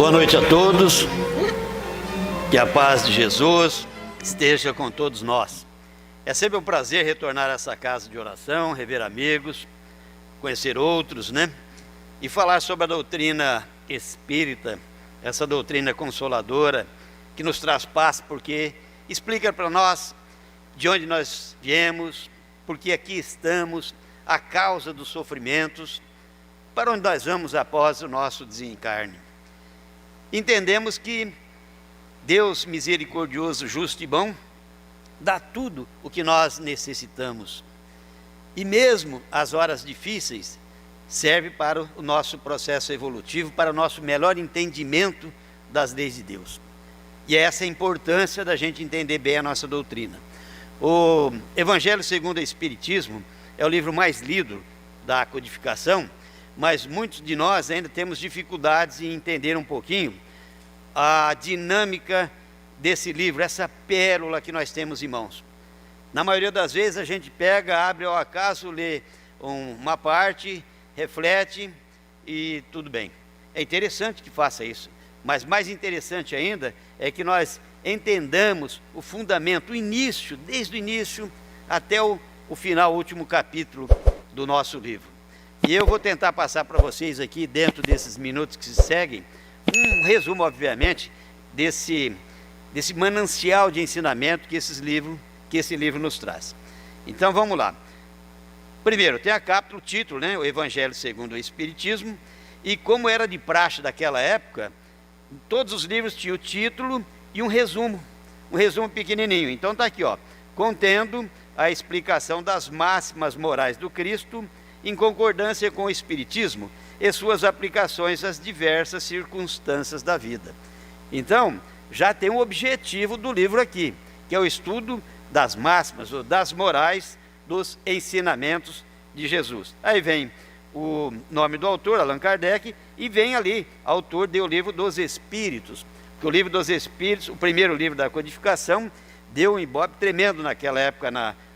Boa noite a todos, que a paz de Jesus esteja com todos nós. É sempre um prazer retornar a essa casa de oração, rever amigos, conhecer outros, E falar sobre a doutrina espírita, essa doutrina consoladora, que nos traz paz, porque explica para nós de onde nós viemos, porque aqui estamos, a causa dos sofrimentos, para onde nós vamos após o nosso desencarne. Entendemos que Deus misericordioso, justo e bom, dá tudo o que nós necessitamos. E mesmo as horas difíceis, serve para o nosso processo evolutivo, para o nosso melhor entendimento das leis de Deus. E essa é a importância da gente entender bem a nossa doutrina. O Evangelho segundo o Espiritismo é o livro mais lido da codificação, mas muitos de nós ainda temos dificuldades em entender um pouquinho a dinâmica desse livro, essa pérola que nós temos em mãos. Na maioria das vezes a gente pega, abre ao acaso, lê uma parte, reflete e tudo bem. É interessante que faça isso, mas mais interessante ainda é que nós entendamos o fundamento, o início, desde o início até o final, o último capítulo do nosso livro. E eu vou tentar passar para vocês aqui, dentro desses minutos que se seguem, um resumo, obviamente, desse manancial de ensinamento que esse livro nos traz. Então vamos lá. Primeiro, tem a capítulo, o título, o Evangelho segundo o Espiritismo, e como era de praxe daquela época, todos os livros tinham o título e um resumo pequenininho. Então está aqui, contendo a explicação das máximas morais do Cristo, em concordância com o Espiritismo e suas aplicações às diversas circunstâncias da vida. Então, já tem um objetivo do livro aqui, que é o estudo das máximas, ou das morais, dos ensinamentos de Jesus. Aí vem o nome do autor, Allan Kardec, e vem ali, autor do Livro dos Espíritos, porque o Livro dos Espíritos, o primeiro livro da codificação, deu um ibope tremendo naquela época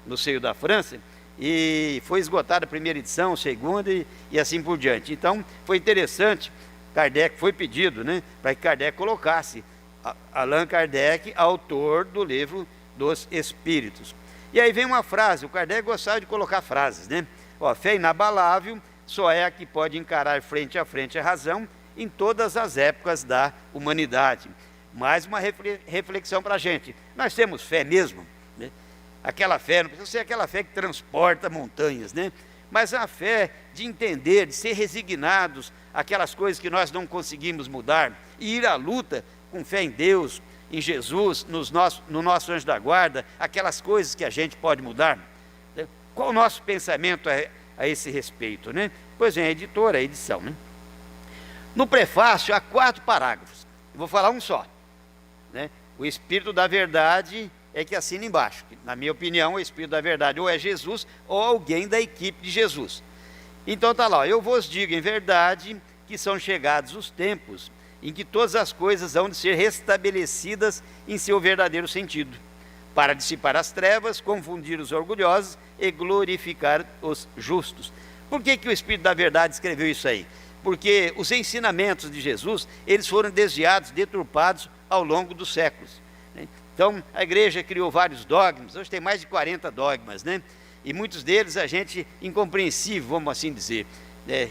no seio da França, e foi esgotada a primeira edição, a segunda e assim por diante. Então foi interessante, Kardec foi pedido para que Kardec colocasse Allan Kardec, autor do Livro dos Espíritos. E aí vem uma frase, o Kardec gostava de colocar frases, fé inabalável só é a que pode encarar frente a frente a razão em todas as épocas da humanidade. Mais uma reflexão para a gente, nós temos fé mesmo? Aquela fé, não precisa ser aquela fé que transporta montanhas, mas a fé de entender, de ser resignados aquelas coisas que nós não conseguimos mudar, e ir à luta com fé em Deus, em Jesus, no nosso anjo da guarda, aquelas coisas que a gente pode mudar. Qual o nosso pensamento a esse respeito? Pois vem a editora, a edição. No prefácio há 4 parágrafos, eu vou falar um só. O Espírito da Verdade é que assina embaixo, que, na minha opinião, o Espírito da Verdade ou é Jesus ou alguém da equipe de Jesus. Então está lá, eu vos digo em verdade que são chegados os tempos em que todas as coisas hão de ser restabelecidas em seu verdadeiro sentido, para dissipar as trevas, confundir os orgulhosos e glorificar os justos. Por que o Espírito da Verdade escreveu isso aí? Porque os ensinamentos de Jesus, eles foram desviados, deturpados ao longo dos séculos. Então, a igreja criou vários dogmas, hoje tem mais de 40 dogmas, E muitos deles a gente incompreensível, vamos assim dizer.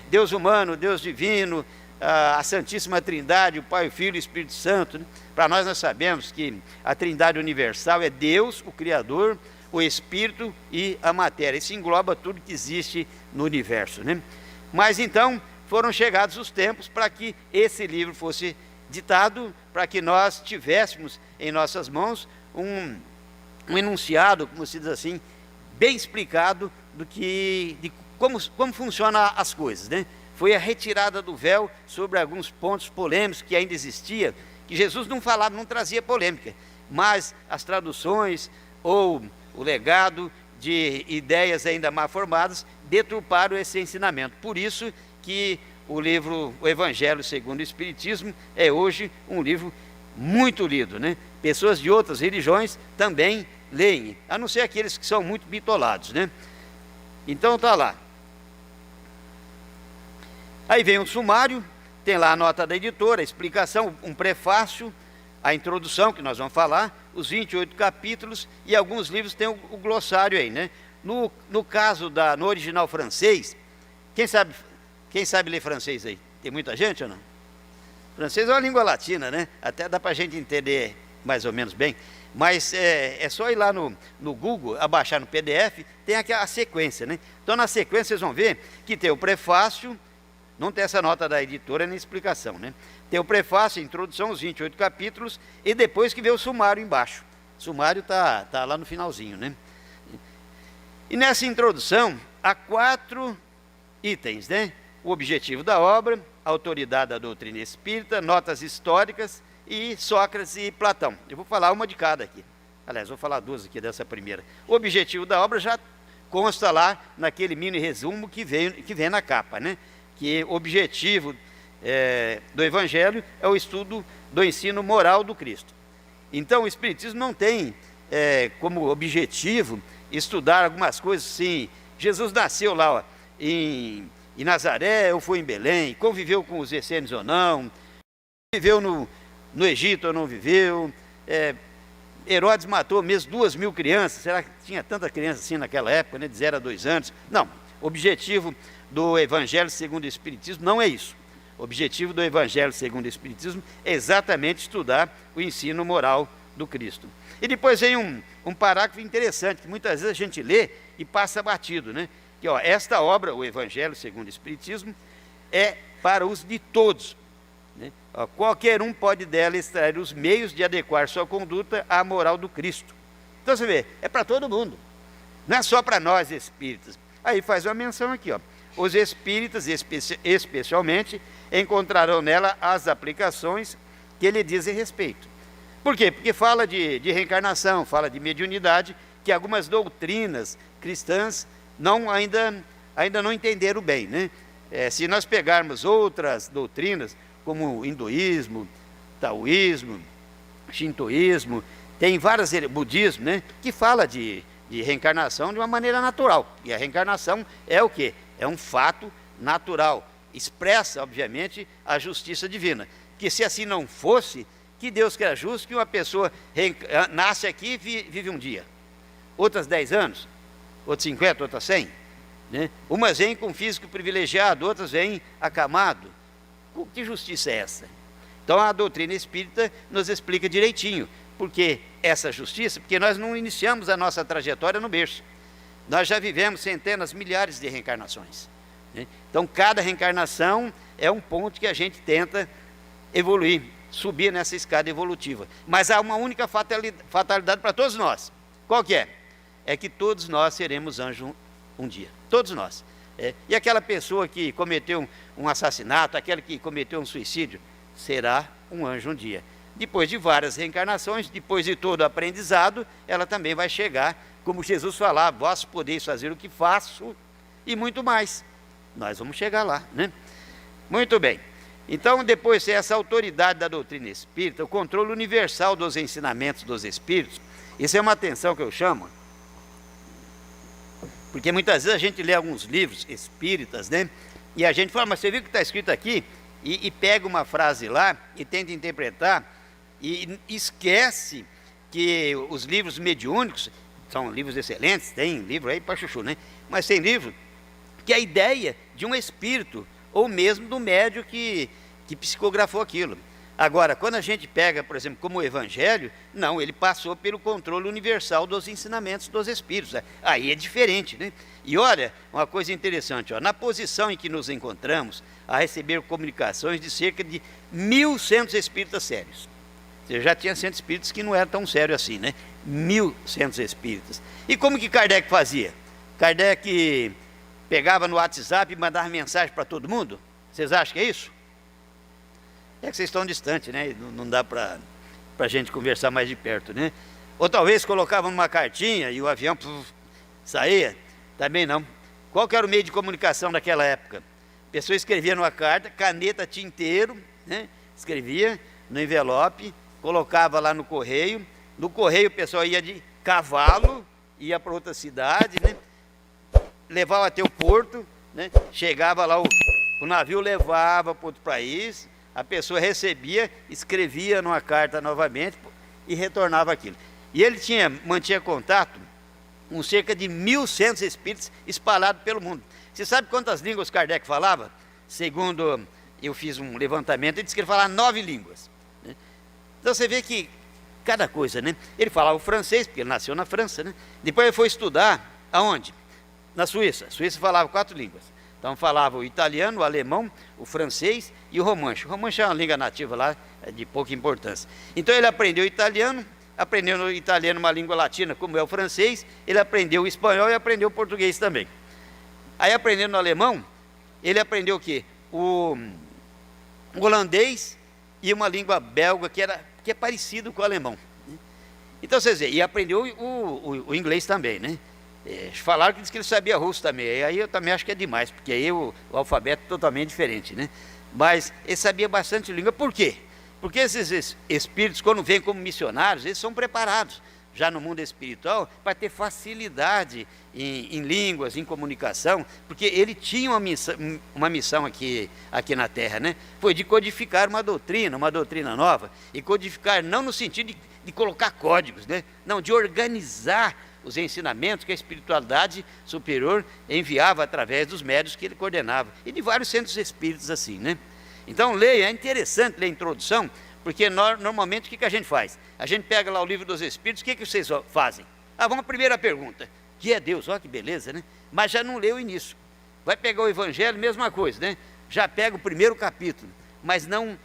Deus humano, Deus divino, a Santíssima Trindade, o Pai, o Filho e o Espírito Santo. Para nós sabemos que a Trindade universal é Deus, o Criador, o Espírito e a matéria. Isso engloba tudo que existe no universo, Mas então, foram chegados os tempos para que esse livro fosse ditado, para que nós tivéssemos em nossas mãos um enunciado, como se diz assim, bem explicado de como funcionam as coisas, Foi a retirada do véu sobre alguns pontos polêmicos que ainda existia, que Jesus não falava, não trazia polêmica, mas as traduções ou o legado de ideias ainda mal formadas deturparam esse ensinamento. Por isso que o Evangelho segundo o Espiritismo é hoje um livro muito lido, Pessoas de outras religiões também leem, a não ser aqueles que são muito bitolados, Então está lá. Aí vem o sumário, tem lá a nota da editora, a explicação, um prefácio, a introdução, que nós vamos falar, os 28 capítulos, e alguns livros têm o glossário aí, né? No caso, no original francês, quem sabe ler francês aí? Tem muita gente ou não? Francês é uma língua latina, né? Até dá para a gente entender mais ou menos bem. Mas é só ir lá no Google, abaixar no PDF, tem aqui a sequência, né? Então, na sequência, vocês vão ver que tem o prefácio, não tem essa nota da editora nem explicação, né? Tem o prefácio, a introdução, os 28 capítulos, e depois que vê o sumário embaixo. O sumário tá lá no finalzinho, né? E nessa introdução, há 4 itens, né? O objetivo da obra, a autoridade da doutrina espírita, notas históricas e Sócrates e Platão. Eu vou falar uma de cada aqui. Aliás, vou falar 2 aqui dessa primeira. O objetivo da obra já consta lá naquele mini resumo que vem na capa, né? Que o objetivo do Evangelho é o estudo do ensino moral do Cristo. Então, o Espiritismo não tem como objetivo estudar algumas coisas assim. Jesus nasceu lá, ó, em Nazaré ou foi em Belém, conviveu com os essênios ou não, viveu no Egito ou não viveu, Herodes matou mesmo 2.000 crianças, será que tinha tanta criança assim naquela época, né, de 0 a 2 anos? Não, o objetivo do Evangelho segundo o Espiritismo não é isso. O objetivo do Evangelho segundo o Espiritismo é exatamente estudar o ensino moral do Cristo. E depois vem um parágrafo interessante, que muitas vezes a gente lê e passa batido, né? Que, ó, esta obra, o Evangelho segundo o Espiritismo, é para uso de todos, né? Ó, qualquer um pode dela extrair os meios de adequar sua conduta à moral do Cristo. Então você vê, é para todo mundo, não é só para nós espíritas. Aí faz uma menção aqui, ó. Os espíritas, especialmente, encontrarão nela as aplicações que lhe dizem respeito. Por quê? Porque fala de reencarnação, fala de mediunidade, que algumas doutrinas cristãs ainda não entenderam bem, né? Se nós pegarmos outras doutrinas, como o hinduísmo, taoísmo, shintoísmo, tem várias, budismo, né? Que fala de reencarnação de uma maneira natural. E a reencarnação é o quê? É um fato natural. Expressa, obviamente, a justiça divina. Que se assim não fosse, que Deus quer justo que uma pessoa nasce aqui e vive um dia. Outras 10 anos, outras 50, outras 100. Né? Umas vêm com físico privilegiado, outras vêm acamado. Que justiça é essa? Então a doutrina espírita nos explica direitinho. Porque essa justiça, porque nós não iniciamos a nossa trajetória no berço. Nós já vivemos centenas, milhares de reencarnações, né? Então cada reencarnação é um ponto que a gente tenta evoluir, subir nessa escada evolutiva. Mas há uma única fatalidade para todos nós. Qual que é? É que todos nós seremos anjos um dia. Todos nós. E aquela pessoa que cometeu um assassinato, aquela que cometeu um suicídio, será um anjo um dia. Depois de várias reencarnações, depois de todo o aprendizado, ela também vai chegar, como Jesus falava, vós podeis fazer o que faço e muito mais. Nós vamos chegar lá, né? Muito bem. Então, depois tem essa autoridade da doutrina espírita, o controle universal dos ensinamentos dos espíritos. Isso é uma atenção que eu chamo, porque muitas vezes a gente lê alguns livros espíritas, né? E a gente fala, mas você viu o que está escrito aqui? E pega uma frase lá e tenta interpretar e esquece que os livros mediúnicos são livros excelentes, tem livro aí para chuchu, né? Mas tem livro que é a ideia de um espírito, ou mesmo do médium que psicografou aquilo. Agora, quando a gente pega, por exemplo, como o Evangelho, não, ele passou pelo controle universal dos ensinamentos dos Espíritos. Aí é diferente, né? E olha, uma coisa interessante, ó, na posição em que nos encontramos, a receber comunicações de cerca de 1.100 espíritas sérios. Você já tinha 100 espíritas que não eram tão sérios assim, né? 1.100 espíritas. E como que Kardec fazia? Kardec pegava no WhatsApp e mandava mensagem para todo mundo? Vocês acham que é isso? É que vocês estão distantes, né? Não dá para a gente conversar mais de perto, né? Ou talvez colocavam numa cartinha e o avião saía. Também não. Qual que era o meio de comunicação daquela época? A pessoa escrevia numa carta, caneta, tinteiro, né? Escrevia no envelope, colocava lá no correio. No correio o pessoal ia de cavalo, ia para outra cidade, né? Levava até o porto, né? Chegava lá o o navio levava para outro país, a pessoa recebia, escrevia numa carta novamente e retornava aquilo. E ele mantinha contato com cerca de 1.100 espíritos espalhados pelo mundo. Você sabe quantas línguas Kardec falava? Segundo eu fiz um levantamento, ele disse que ele falava 9 línguas. Né? Então você vê que cada coisa, né? Ele falava o francês, porque ele nasceu na França, né? Depois ele foi estudar, aonde? Na Suíça. A Suíça falava 4 línguas. Então falava o italiano, o alemão, o francês e o romanche. O romanche é uma língua nativa lá, de pouca importância. Então ele aprendeu italiano, aprendeu no italiano uma língua latina, como é o francês, ele aprendeu o espanhol e aprendeu o português também. Aí aprendendo no alemão, ele aprendeu o quê? O holandês e uma língua belga que é parecido com o alemão. Então vocês veem, e aprendeu o inglês também, né? Falaram que diz que ele sabia russo também, aí eu também acho que é demais, porque aí o alfabeto é totalmente diferente, né? Mas ele sabia bastante língua, por quê? Porque esses espíritos, quando vêm como missionários, eles são preparados já no mundo espiritual para ter facilidade em línguas, em comunicação, porque ele tinha uma missão aqui na Terra, né? Foi de codificar uma doutrina nova, e codificar não no sentido de colocar códigos, né? Não, de organizar os ensinamentos que a espiritualidade superior enviava através dos médiuns que ele coordenava, e de vários centros espíritas assim, né? Então leia, é interessante ler a introdução, porque normalmente o que a gente faz? A gente pega lá o livro dos Espíritos, o que vocês fazem? Vamos à primeira pergunta, que é Deus, olha que beleza, né? Mas já não leu o início. Vai pegar o Evangelho, mesma coisa, né? Já pega o primeiro capítulo, mas não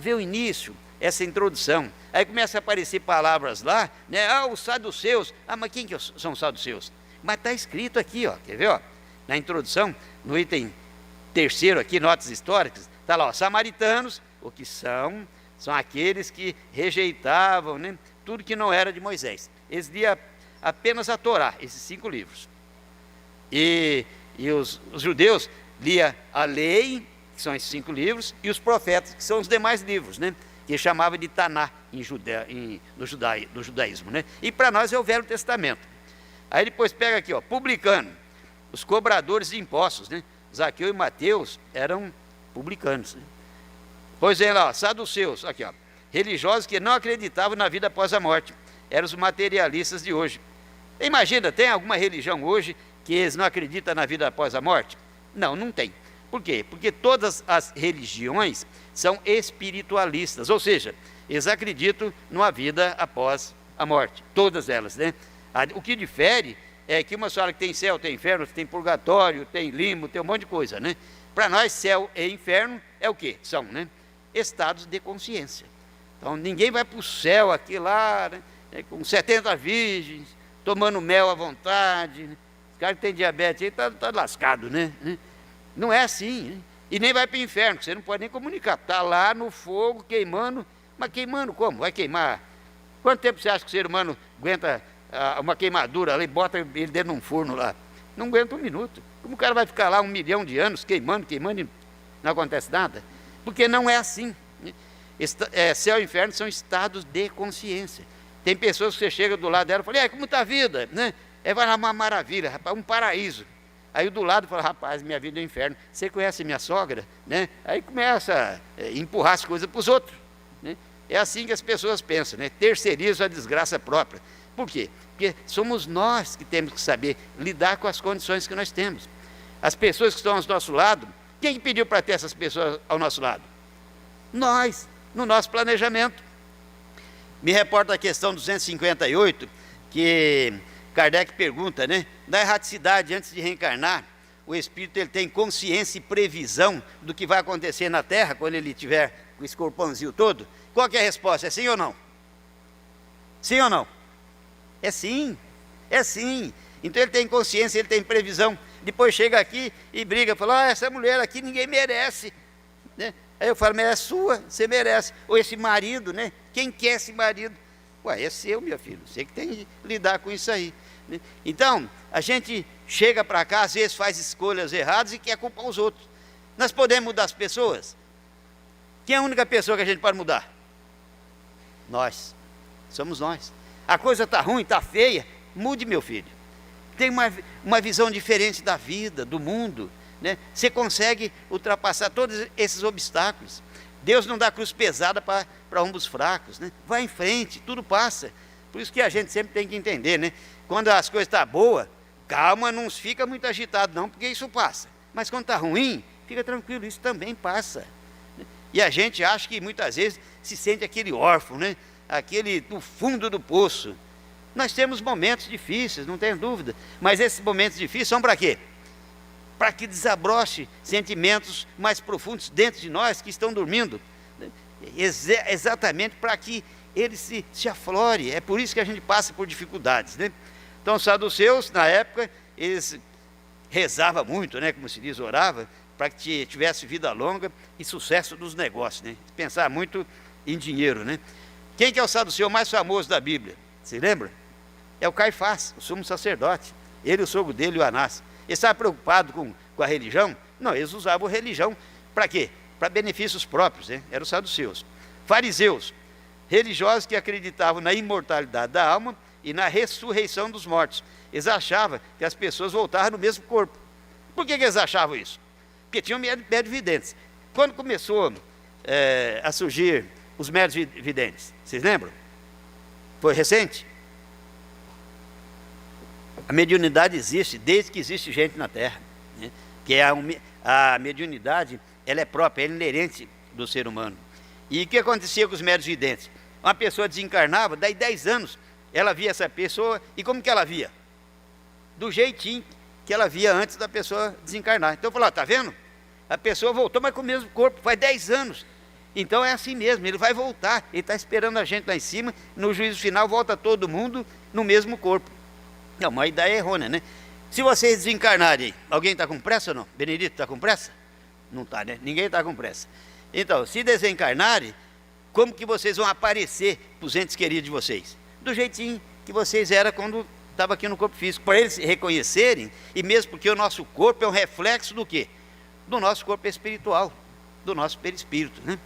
vê o início, essa introdução. Aí começa a aparecer palavras lá, né? Os saduceus. Mas quem que são os saduceus? Mas está escrito aqui, ó, quer ver, ó? Na introdução, no item 3º aqui, notas históricas, está lá, ó, samaritanos, o que são aqueles que rejeitavam, né, tudo que não era de Moisés. Eles liam apenas a Torá, esses 5 livros. E os judeus liam a lei, que são esses 5 livros, e os profetas, que são os demais livros, né, que chamava de Taná no judaísmo, né? E para nós é o Velho Testamento. Aí depois pega aqui, ó, publicano, os cobradores de impostos, né? Zaqueu e Mateus eram publicanos, né? Pois é, lá, ó, saduceus, aqui, ó, religiosos que não acreditavam na vida após a morte, eram os materialistas de hoje. Imagina, tem alguma religião hoje que eles não acreditam na vida após a morte? Não, não tem. Por quê? Porque todas as religiões são espiritualistas, ou seja, eles acreditam numa vida após a morte, todas elas, né? O que difere é que uma fala que tem céu, tem inferno, tem purgatório, tem limbo, tem um monte de coisa, né? Para nós, céu e inferno é o quê? São, né? Estados de consciência. Então, ninguém vai para o céu aqui lá, né, com 70 virgens, tomando mel à vontade, né? Os caras que têm diabetes aí tá lascado, né? Não é assim, né? E nem vai para o inferno, você não pode nem comunicar. Está lá no fogo, queimando. Mas queimando como? Vai queimar? Quanto tempo você acha que o ser humano aguenta uma queimadura ali, bota ele dentro de um forno lá? Não aguenta 1 minuto. Como o cara vai ficar lá 1 milhão de anos queimando e não acontece nada? Porque não é assim, né? Céu e inferno são estados de consciência. Tem pessoas que você chega do lado dela e fala, como está a vida? Né? Vai lá, uma maravilha, rapaz, um paraíso. Aí do lado fala, rapaz, minha vida é um inferno. Você conhece minha sogra? Né? Aí começa a empurrar as coisas para os outros, né? É assim que as pessoas pensam, né? Terceirizam a desgraça própria. Por quê? Porque somos nós que temos que saber lidar com as condições que nós temos. As pessoas que estão ao nosso lado, quem pediu para ter essas pessoas ao nosso lado? Nós, no nosso planejamento. Me reporta a questão 258, que Kardec pergunta, né? Da erraticidade antes de reencarnar, o espírito ele tem consciência e previsão do que vai acontecer na Terra, quando ele tiver com esse corpãozinho todo? Qual que é a resposta? É sim ou não? Sim ou não? É sim, é sim. Então ele tem consciência, ele tem previsão. Depois chega aqui e briga, fala, essa mulher aqui ninguém merece, né? Aí eu falo, mas é sua, você merece. Ou esse marido, né? Quem quer esse marido? É seu, meu filho, você que tem que lidar com isso aí, né? Então, a gente chega para cá, às vezes faz escolhas erradas e quer culpar os outros. Nós podemos mudar as pessoas? Quem é a única pessoa que a gente pode mudar? Nós, somos nós. A coisa está ruim, está feia, mude, meu filho. Tem uma visão diferente da vida, do mundo, né? Você consegue ultrapassar todos esses obstáculos. Deus não dá cruz pesada para ombros fracos, né? Vai em frente, tudo passa. Por isso que a gente sempre tem que entender, né? Quando as coisas estão boas, calma, não fica muito agitado não, porque isso passa. Mas quando está ruim, fica tranquilo, isso também passa. E a gente acha que muitas vezes se sente aquele órfão, né? Aquele no fundo do poço. Nós temos momentos difíceis, não tenho dúvida. Mas esses momentos difíceis são para quê? Para que desabroche sentimentos mais profundos dentro de nós que estão dormindo. Exatamente para que ele se aflore. É por isso que a gente passa por dificuldades, né? Então os saduceus, na época, eles rezavam muito, né? Como se diz, orava, para que tivesse vida longa e sucesso dos negócios, né? Pensar muito em dinheiro, né? Quem que é o saduceu mais famoso da Bíblia? Você lembra? É o Caifás, o sumo sacerdote. Ele, o sogro dele, o Anás. Ele estava preocupado com a religião? Não, eles usavam a religião para quê? Para benefícios próprios, né? Eram os saduceus. Fariseus, religiosos que acreditavam na imortalidade da alma e na ressurreição dos mortos. Eles achavam que as pessoas voltavam no mesmo corpo. Por que eles achavam isso? Porque tinham médios videntes. Quando começou a surgir os médios videntes, vocês lembram? Foi recente? A mediunidade existe desde que existe gente na Terra, né? Que a mediunidade, ela é própria, ela é inerente do ser humano. E o que acontecia com os médios videntes? Uma pessoa desencarnava, daí 10 anos, ela via essa pessoa, e como que ela via? Do jeitinho que ela via antes da pessoa desencarnar. Então eu falei, tá vendo? A pessoa voltou, mas com o mesmo corpo, faz 10 anos. Então é assim mesmo, ele vai voltar, ele está esperando a gente lá em cima, no juízo final volta todo mundo no mesmo corpo. Não, uma ideia errônea, né? Se vocês desencarnarem, alguém está com pressa ou não? Benedito, está com pressa? Não está, né? Ninguém está com pressa. Então, se desencarnarem, como que vocês vão aparecer para os entes queridos de vocês? Do jeitinho que vocês eram quando estavam aqui no corpo físico, para eles reconhecerem, e mesmo porque o nosso corpo é um reflexo do quê? Do nosso corpo espiritual, do nosso perispírito, né?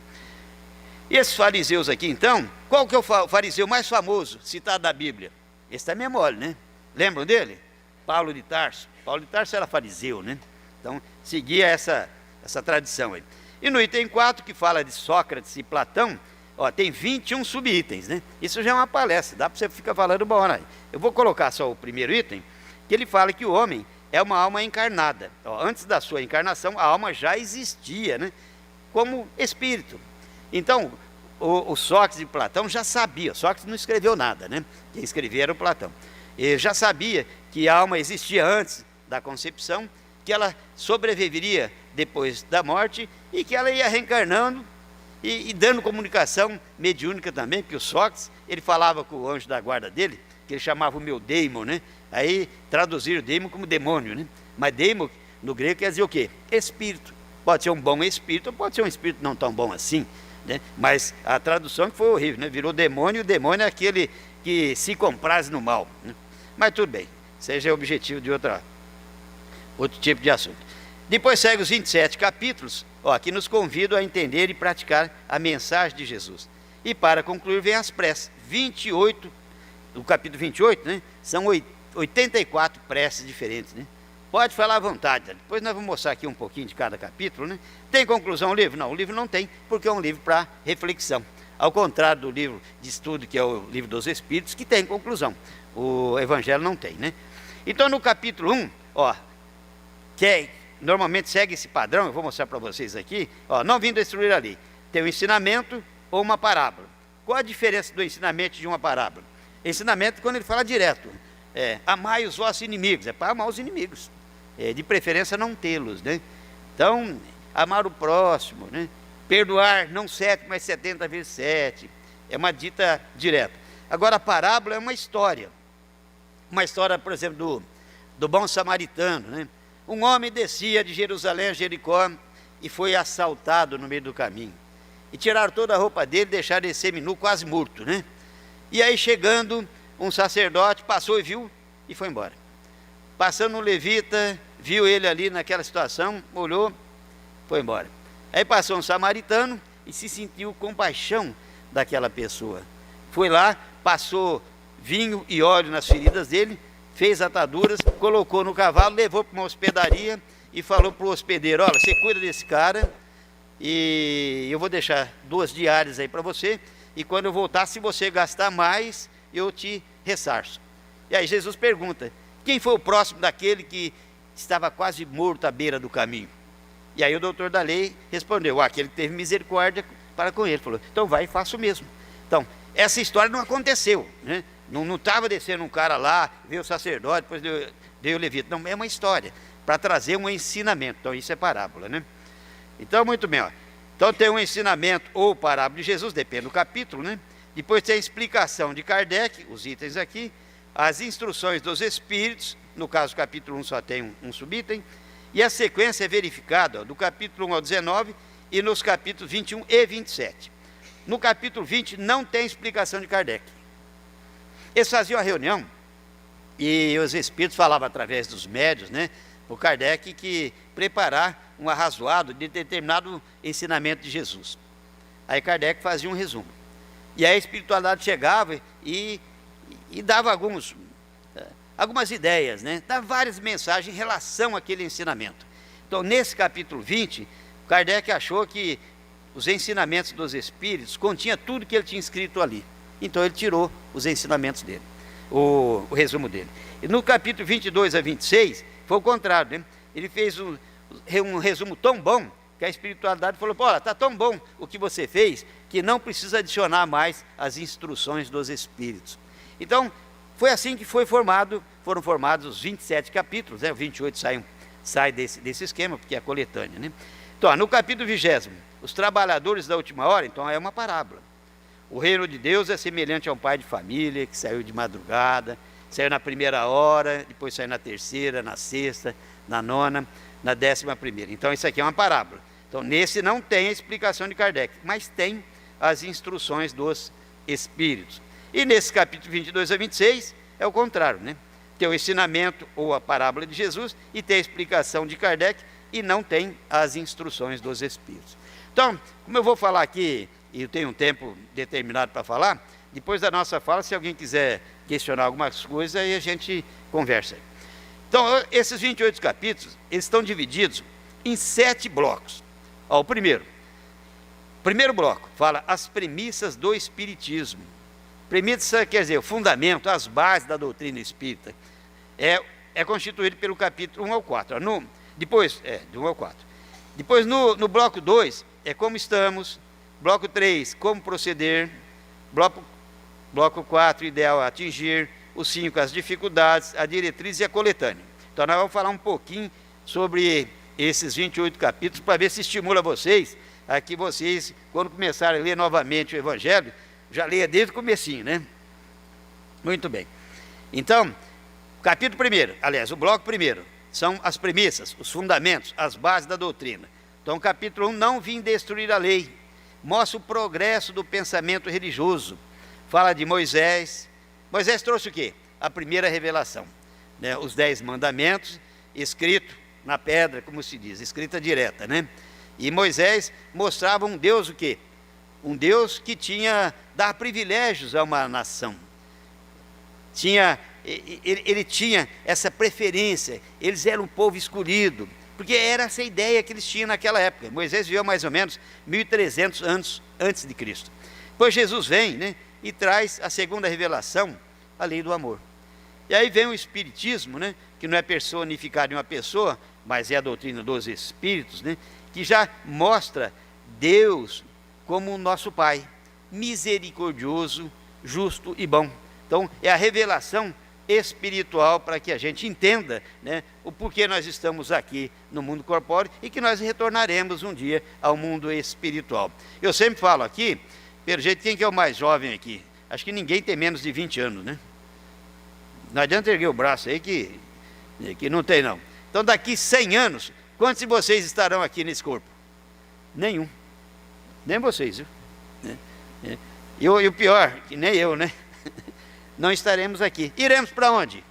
E esses fariseus aqui, então, qual que é o fariseu mais famoso citado da Bíblia? Esse também é mole, né? Lembram dele? Paulo de Tarso. Paulo de Tarso era fariseu, né? Então, seguia essa tradição aí. E no item 4, que fala de Sócrates e Platão, ó, tem 21 subitens, né? Isso já é uma palestra, dá para você ficar falando uma hora aí. Eu vou colocar só o primeiro item, que ele fala que o homem é uma alma encarnada. Ó, antes da sua encarnação, a alma já existia, né? Como espírito. Então, o Sócrates e Platão já sabiam. Sócrates não escreveu nada, né? Quem escrevia era o Platão. Ele já sabia que a alma existia antes da concepção, que ela sobreviveria depois da morte e que ela ia reencarnando e dando comunicação mediúnica também, porque o Sócrates, ele falava com o anjo da guarda dele, que ele chamava o meu daimon, né? Aí traduziram o daimon como demônio, né? Mas daimon, no grego, quer dizer o quê? Espírito. Pode ser um bom espírito, ou pode ser um espírito não tão bom assim, né? Mas a tradução que foi horrível, né? Virou demônio, e o demônio é aquele que se compraz no mal, né? Mas tudo bem, seja o objetivo de outro tipo de assunto. Depois segue os 27 capítulos, ó, que nos convidam a entender e praticar a mensagem de Jesus. E para concluir, vem as preces. 28, do capítulo 28, né? São 84 preces diferentes, né? Pode falar à vontade, depois nós vamos mostrar aqui um pouquinho de cada capítulo, né? Tem conclusão o livro? Não, o livro não tem, porque é um livro para reflexão. Ao contrário do livro de estudo, que é o livro dos Espíritos, que tem conclusão. O Evangelho não tem, né? Então, no capítulo 1, ó, que normalmente segue esse padrão, eu vou mostrar para vocês aqui, ó, não vim destruir a lei. Tem um ensinamento ou uma parábola. Qual a diferença do ensinamento de uma parábola? Ensinamento, quando ele fala direto, amai os vossos inimigos, é para amar os inimigos, de preferência não tê-los, né? Então, amar o próximo, né? Perdoar, não 7, mas 70 vezes 7, é uma dita direta. Agora, a parábola é uma história, por exemplo, do bom samaritano, né? Um homem descia de Jerusalém a Jericó e foi assaltado no meio do caminho. E tiraram toda a roupa dele, deixaram ele seminu, quase morto, né? E aí, chegando, um sacerdote passou e viu e foi embora. Passando um levita, viu ele ali naquela situação, olhou, foi embora. Aí passou um samaritano e se sentiu compaixão daquela pessoa. Foi lá, passou vinho e óleo nas feridas dele, fez ataduras, colocou no cavalo, levou para uma hospedaria e falou para o hospedeiro: olha, você cuida desse cara e eu vou deixar 2 diárias aí para você, e quando eu voltar, se você gastar mais, eu te ressarço. E aí Jesus pergunta: quem foi o próximo daquele que estava quase morto à beira do caminho? E aí o doutor da lei respondeu: aquele que teve misericórdia para com ele. Falou: então vai e faça o mesmo. Então, essa história não aconteceu, né? Não estava descendo um cara lá, veio o sacerdote, depois veio o levita. Não, é uma história para trazer um ensinamento. Então isso é parábola, né? Então, muito bem, ó. Então tem um ensinamento ou parábola de Jesus, depende do capítulo, né? Depois tem a explicação de Kardec, os itens aqui, as instruções dos espíritos, no caso do capítulo 1 só tem um subitem, e a sequência é verificada, ó, do capítulo 1 ao 19 e nos capítulos 21 e 27. No capítulo 20 não tem explicação de Kardec. Eles faziam a reunião e os espíritos falavam através dos médios, né, o Kardec que preparar um arrazoado de determinado ensinamento de Jesus. Aí Kardec fazia um resumo. E aí a espiritualidade chegava e dava algumas ideias, né? Dava várias mensagens em relação àquele ensinamento. Então, nesse capítulo 20, Kardec achou que os ensinamentos dos espíritos continha tudo que ele tinha escrito ali. Então ele tirou os ensinamentos dele, o resumo dele. E no capítulo 22 a 26, foi o contrário, né? Ele fez um resumo tão bom que a espiritualidade falou: olha, está tão bom o que você fez, que não precisa adicionar mais as instruções dos espíritos. Então, foi assim que foram formados os 27 capítulos, né? O 28 sai desse esquema, porque é coletânea, né? Então, no capítulo 20, os trabalhadores da última hora, então é uma parábola. O reino de Deus é semelhante a um pai de família que saiu de madrugada, saiu na 1ª hora, depois saiu na 3ª, na 6ª, na 9ª, na 11ª. Então isso aqui é uma parábola. Então nesse não tem a explicação de Kardec, mas tem as instruções dos espíritos. E nesse capítulo 22 a 26 é o contrário, né? Tem o ensinamento ou a parábola de Jesus e tem a explicação de Kardec e não tem as instruções dos espíritos. Então, como eu vou falar aqui, e eu tenho um tempo determinado para falar, depois da nossa fala, se alguém quiser questionar algumas coisas, aí a gente conversa. Então, esses 28 capítulos, eles estão divididos em 7 blocos. Ó, o primeiro bloco fala as premissas do Espiritismo. Premissa quer dizer o fundamento, as bases da doutrina espírita. É constituído pelo capítulo 1 ao 4. Depois, do 1 ao 4. Depois, no bloco 2, é como estamos. Bloco 3, como proceder. Bloco 4, ideal a atingir. O 5, as dificuldades, a diretriz e a coletânea. Então nós vamos falar um pouquinho sobre esses 28 capítulos, para ver se estimula vocês, a que vocês, quando começarem a ler novamente o Evangelho, já leia desde o comecinho, né? Muito bem. Então, capítulo 1, aliás, o bloco 1, são as premissas, os fundamentos, as bases da doutrina. Então, capítulo 1, não vim destruir a lei. Mostra o progresso do pensamento religioso. Fala de Moisés. Moisés trouxe o quê? A primeira revelação, né? Os 10 mandamentos, escrito na pedra, como se diz, escrita direta, né? E Moisés mostrava um Deus o quê? Um Deus que dava privilégios a uma nação. Ele tinha essa preferência, eles eram um povo escolhido, porque era essa ideia que eles tinham naquela época. Moisés viveu mais ou menos 1.300 anos antes de Cristo. Depois Jesus vem, né, e traz a segunda revelação, a lei do amor. E aí vem o Espiritismo, né, que não é personificado em uma pessoa, mas é a doutrina dos Espíritos, né, que já mostra Deus como o nosso Pai, misericordioso, justo e bom. Então, é a revelação espiritual para que a gente entenda, né, o porquê nós estamos aqui no mundo corpóreo e que nós retornaremos um dia ao mundo espiritual. Eu sempre falo aqui, pelo jeito, quem que é o mais jovem aqui? Acho que ninguém tem menos de 20 anos, né? Não adianta erguer o braço aí que não tem, não. Então, daqui 100 anos, quantos de vocês estarão aqui nesse corpo? Nenhum. Nem vocês, viu? E o pior, que nem eu, né? Não estaremos aqui. Iremos para onde?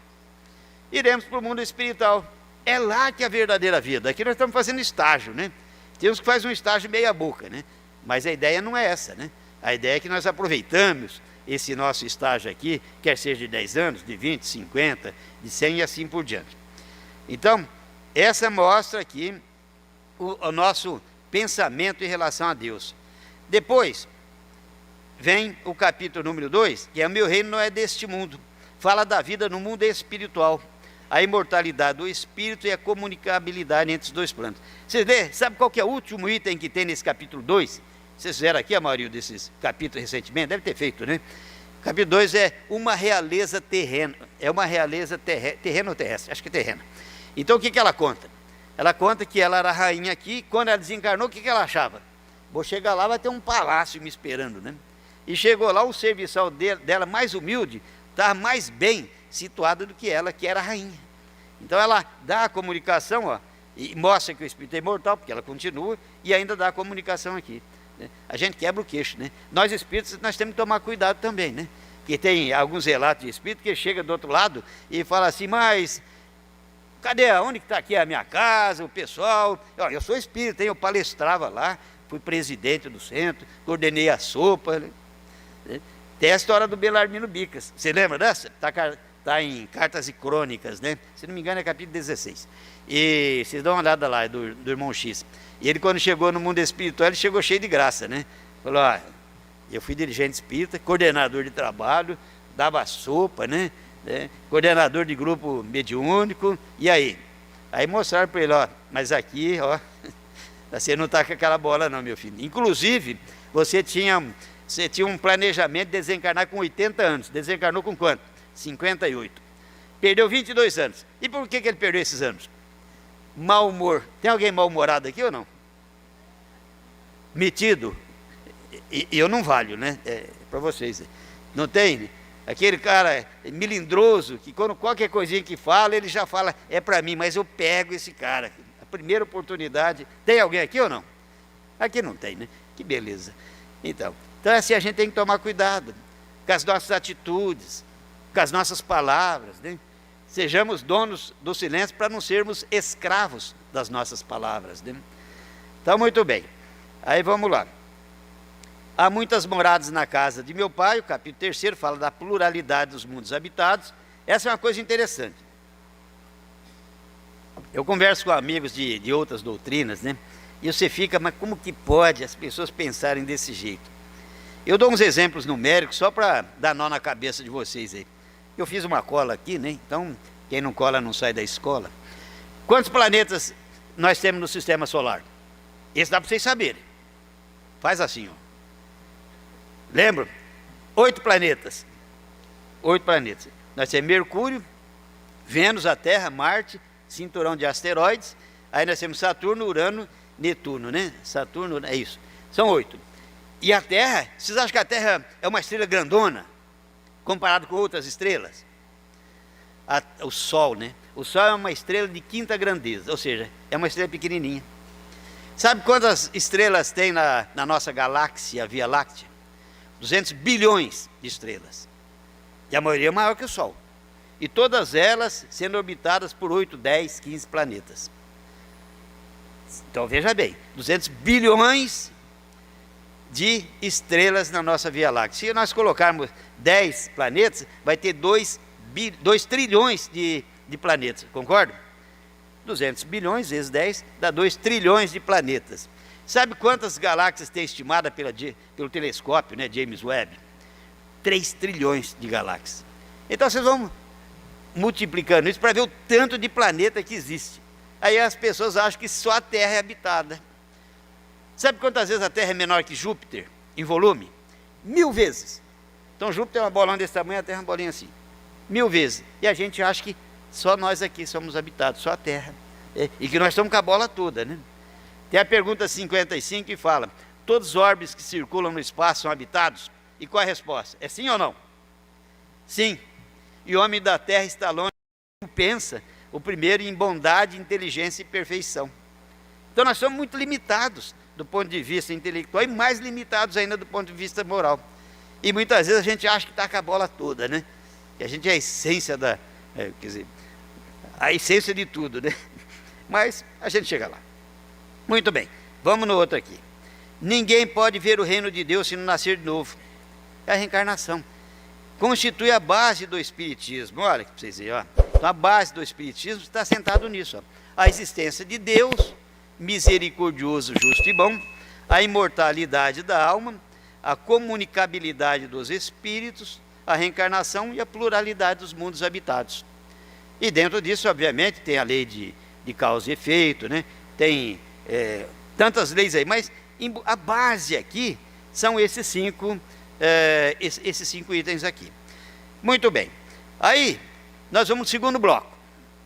Iremos para o mundo espiritual. É lá que é a verdadeira vida. Aqui nós estamos fazendo estágio, né? Temos que fazer um estágio meia boca, né? Mas a ideia não é essa, né? A ideia é que nós aproveitamos esse nosso estágio aqui, quer seja de 10 anos, de 20, 50, de 100 e assim por diante. Então, Essa mostra aqui o nosso pensamento em relação a Deus. Depois, vem o capítulo número 2, que é: o meu reino não é deste mundo. Fala da vida no mundo espiritual, a imortalidade do espírito e a comunicabilidade entre os dois planos. Vocês vê, sabe qual que é o último item que tem nesse capítulo 2? Vocês fizeram aqui a maioria desses capítulos recentemente, deve ter feito, né? O capítulo 2 é uma realeza terrena. É uma realeza terrena ou terrestre? Acho que é terrena. Então o que ela conta? Ela conta que ela era rainha aqui, quando ela desencarnou, o que ela achava? Vou chegar lá, vai ter um palácio me esperando, né? E chegou lá, o serviçal dela, mais humilde, estava mais bem situado do que ela, que era rainha. Então ela dá a comunicação, ó, e mostra que o espírito é imortal, porque ela continua, e ainda dá a comunicação aqui, né? A gente quebra o queixo, né? Nós espíritos, nós temos que tomar cuidado também, né? Porque tem alguns relatos de espírito que chega do outro lado e fala assim: mas cadê, onde que está aqui a minha casa, o pessoal? Eu sou espírita, eu palestrava lá, fui presidente do centro, coordenei a sopa, né? Tem a história do Belarmino Bicas. Você lembra dessa? Está em Cartas e Crônicas, né? Se não me engano é capítulo 16. E vocês dão uma olhada lá, do irmão X. E ele, quando chegou no mundo espiritual, ele chegou cheio de graça, né? Falou: eu fui dirigente espírita, coordenador de trabalho, dava sopa, né? Coordenador de grupo mediúnico. E aí? Aí mostraram para ele: mas aqui, você não está com aquela bola não, meu filho. Inclusive, você tinha um planejamento de desencarnar com 80 anos. Desencarnou com quanto? 58. Perdeu 22 anos. E por que ele perdeu esses anos? Mau humor. Tem alguém mal-humorado aqui ou não? Metido? E eu não valho, né? Para vocês. Não tem? Aquele cara melindroso, que quando qualquer coisinha que fala, ele já fala: é para mim, mas eu pego esse cara. A primeira oportunidade. Tem alguém aqui ou não? Aqui não tem, né? Que beleza. Então assim, a gente tem que tomar cuidado com as nossas atitudes, com as nossas palavras, né? Sejamos donos do silêncio para não sermos escravos das nossas palavras, né? Então, muito bem. Aí vamos lá. Há muitas moradas na casa de meu pai. O capítulo 3 fala da pluralidade dos mundos habitados. Essa é uma coisa interessante. Eu converso com amigos de outras doutrinas, né? E você fica: mas como que pode as pessoas pensarem desse jeito? Eu dou uns exemplos numéricos só para dar nó na cabeça de vocês aí. Eu fiz uma cola aqui, né? Então, quem não cola não sai da escola. Quantos planetas nós temos no sistema solar? Esse dá para vocês saberem. Faz assim, Lembra? 8 planetas. 8 planetas. Nós temos Mercúrio, Vênus, a Terra, Marte, cinturão de asteroides. Aí nós temos Saturno, Urano, Netuno, né? Saturno, é isso. São 8. E a Terra, vocês acham que a Terra é uma estrela grandona, comparado com outras estrelas? O Sol, né? O Sol é uma estrela de quinta grandeza, ou seja, é uma estrela pequenininha. Sabe quantas estrelas tem na nossa galáxia, a Via Láctea? 200 bilhões de estrelas. E a maioria é maior que o Sol. E todas elas sendo orbitadas por 8, 10, 15 planetas. Então veja bem, 200 bilhões de estrelas na nossa Via Láctea. Se nós colocarmos 10 planetas, vai ter 2 trilhões de planetas, concorda? 200 bilhões vezes 10 dá 2 trilhões de planetas. Sabe quantas galáxias tem estimada pelo telescópio, né, James Webb? 3 trilhões de galáxias. Então vocês vão multiplicando isso para ver o tanto de planeta que existe. Aí as pessoas acham que só a Terra é habitada. Sabe quantas vezes a Terra é menor que Júpiter, em volume? 1000 vezes. Então Júpiter é uma bolona desse tamanho, a Terra é uma bolinha assim. 1000 vezes. E a gente acha que só nós aqui somos habitados, só a Terra. E que nós estamos com a bola toda, né? Tem a pergunta 55 que fala: todos os orbes que circulam no espaço são habitados? E qual a resposta? É sim ou não? Sim. E o homem da Terra está longe, pensa, o primeiro em bondade, inteligência e perfeição. Então nós somos muito limitados do ponto de vista intelectual e mais limitados ainda do ponto de vista moral. E muitas vezes a gente acha que está com a bola toda, né? Que a gente é a essência quer dizer, a essência de tudo, né? Mas a gente chega lá. Muito bem, vamos no outro aqui. Ninguém pode ver o reino de Deus se não nascer de novo. É a reencarnação. Constitui a base do Espiritismo. Olha aqui para vocês verem, Então a base do Espiritismo está sentado nisso, a existência de Deus, misericordioso, justo e bom, a imortalidade da alma, a comunicabilidade dos espíritos, a reencarnação e a pluralidade dos mundos habitados. E dentro disso, obviamente, tem a lei de causa e efeito, né? Tem tantas leis aí, mas a base aqui são esses cinco itens aqui. Muito bem. Aí, nós vamos ao segundo bloco.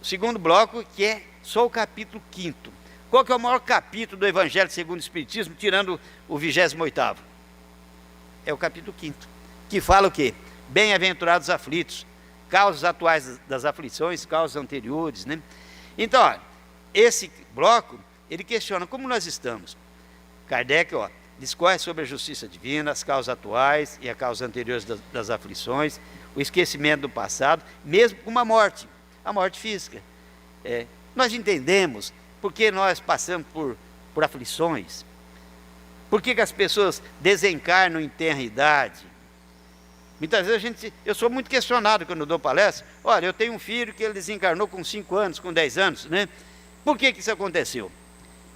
O segundo bloco, que é só o capítulo 5º. Qual que é o maior capítulo do Evangelho segundo o Espiritismo, tirando o 28º? É o capítulo 5º, que fala o quê? Bem-aventurados aflitos, causas atuais das aflições, causas anteriores, né? Então, ó, esse bloco, ele questiona como nós estamos. Kardec, ó, discorre sobre a justiça divina, as causas atuais e as causas anteriores das aflições, o esquecimento do passado, mesmo com uma morte, a morte física. Nós entendemos por que nós passamos por aflições, por que as pessoas desencarnam em tenra idade. Muitas vezes eu sou muito questionado quando eu dou palestra. Olha, eu tenho um filho que ele desencarnou com 5 anos, com 10 anos, né? Por que isso aconteceu?